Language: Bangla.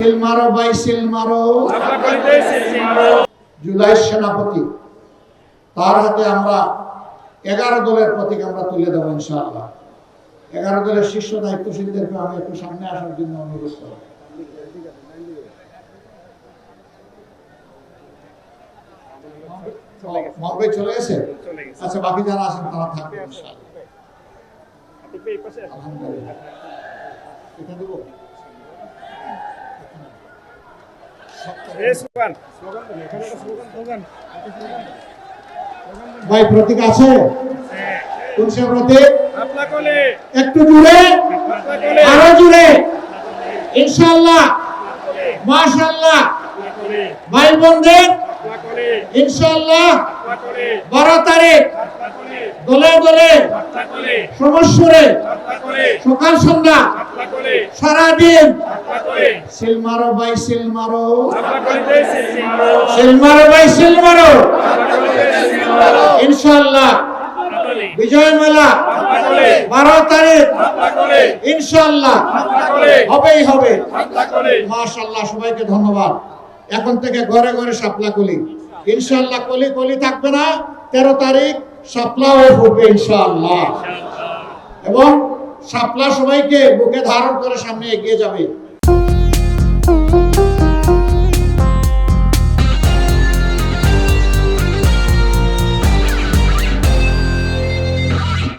সিলমারো ভাই সিলমারো, জুলাই সেনাপতি তার হাতে আমরা 11 দলের প্রতীক আমরা তুলে দেবো ইনশাআল্লাহ। 11 দলের শীর্ষ দায়িত্বশীলদেরকে আমি একটু সামনে আসার জন্য অনুরোধ করব। মহবাই চলে গেছে? আচ্ছা, বাকি যারা আছেন তারা থাকবে ইনশাআল্লাহ। আলহামদুলিল্লাহ। এটা দেব ভাই, প্রতীক আছে? কোন সে প্রতীক? একটু জুড়ে, আরো জুড়ে ইনশাআল্লাহ। মাশাআল্লাহ ভাই বোনদের ইনশাআল্লাহ 12 তারিখ দলে দলে সমস্যরে সকাল সন্ধ্যা সারাদিন সিলমারো ভাই সিলমারো, সিলমারো ভাই সিলমারো ইনশাআল্লাহ। বিজয় মেলা 12 তারিখ ইনশাআল্লাহ হবেই হবে। মাশাআল্লাহ, সবাইকে ধন্যবাদ। এখন থেকে ঘরে ঘরে শাপলা কলি ইনশাআল্লাহ। কলি কলি থাকবে না। 13 তারিখ শাপলাও হবে ইনশাআল্লাহ, এবং শাপলা সবাইকে বুকে ধারণ করে সামনে এগিয়ে যাবে।